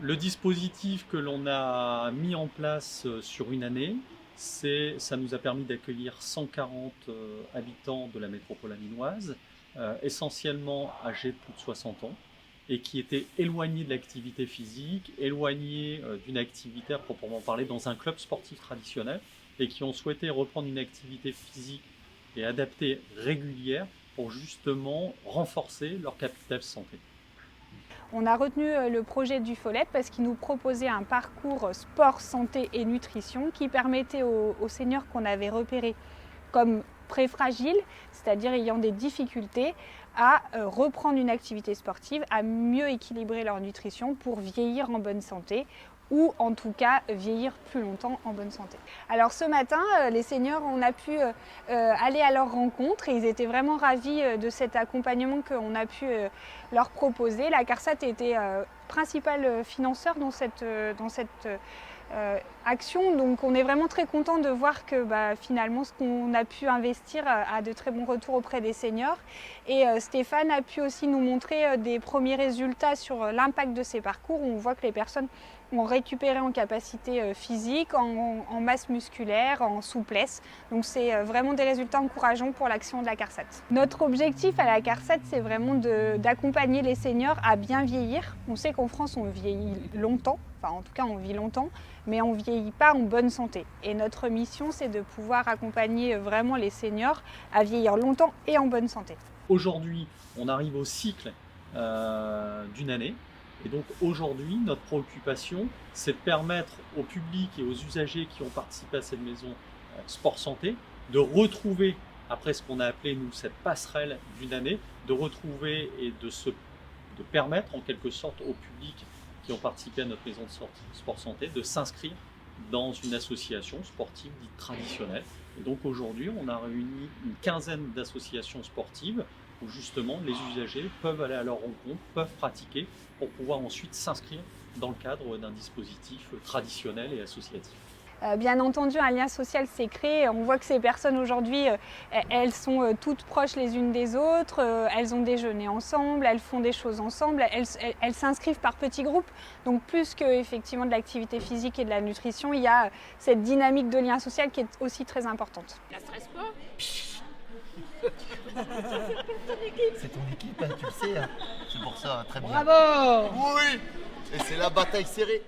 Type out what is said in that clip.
Le dispositif que l'on a mis en place sur une année, ça nous a permis d'accueillir 140 habitants de la métropole aminaise, essentiellement âgés de plus de 60 ans, et qui étaient éloignés de l'activité physique, éloignés d'une activité à proprement parler dans un club sportif traditionnel, et qui ont souhaité reprendre une activité physique et adaptée régulière pour justement renforcer leur capital santé. On a retenu le projet du Follet parce qu'il nous proposait un parcours sport, santé et nutrition qui permettait aux seniors qu'on avait repérés comme préfragiles, c'est-à-dire ayant des difficultés, à reprendre une activité sportive, à mieux équilibrer leur nutrition pour vieillir en bonne santé ou en tout cas vieillir plus longtemps en bonne santé. Alors ce matin, les seniors, on a pu aller à leur rencontre et ils étaient vraiment ravis de cet accompagnement qu'on a pu leur proposer. La CARSAT était principal financeur dans cette action, donc on est vraiment très content de voir que finalement ce qu'on a pu investir a de très bons retours auprès des seniors. Et Stéphane a pu aussi nous montrer des premiers résultats sur l'impact de ces parcours. On voit que les personnes ont récupéré en capacité physique, en masse musculaire, en souplesse. Donc c'est vraiment des résultats encourageants pour l'action de la CARSAT. Notre objectif à la CARSAT, c'est vraiment d'accompagner les seniors à bien vieillir. On sait qu'en France, on vieillit longtemps, enfin en tout cas on vit longtemps, mais on ne vieillit pas en bonne santé. Et notre mission, c'est de pouvoir accompagner vraiment les seniors à vieillir longtemps et en bonne santé. Aujourd'hui, on arrive au cycle d'une année. Et donc aujourd'hui, notre préoccupation, c'est de permettre au public et aux usagers qui ont participé à cette maison sport santé de retrouver, après ce qu'on a appelé nous cette passerelle d'une année, de retrouver et de permettre en quelque sorte au public qui ont participé à notre maison de sport santé de s'inscrire dans une association sportive dite traditionnelle. Et donc aujourd'hui, on a réuni une quinzaine d'associations sportives où justement les usagers peuvent aller à leur rencontre, peuvent pratiquer pour pouvoir ensuite s'inscrire dans le cadre d'un dispositif traditionnel et associatif. Bien entendu, un lien social s'est créé. On voit que ces personnes aujourd'hui, elles sont toutes proches les unes des autres, elles ont déjeuné ensemble, elles font des choses ensemble, elles s'inscrivent par petits groupes. Donc plus que effectivement de l'activité physique et de la nutrition, il y a cette dynamique de lien social qui est aussi très importante. Ça stresse pas? C'est ton équipe, hein, tu le sais. Hein. C'est pour ça, très bien. Bravo! Oui! Et c'est la bataille serrée.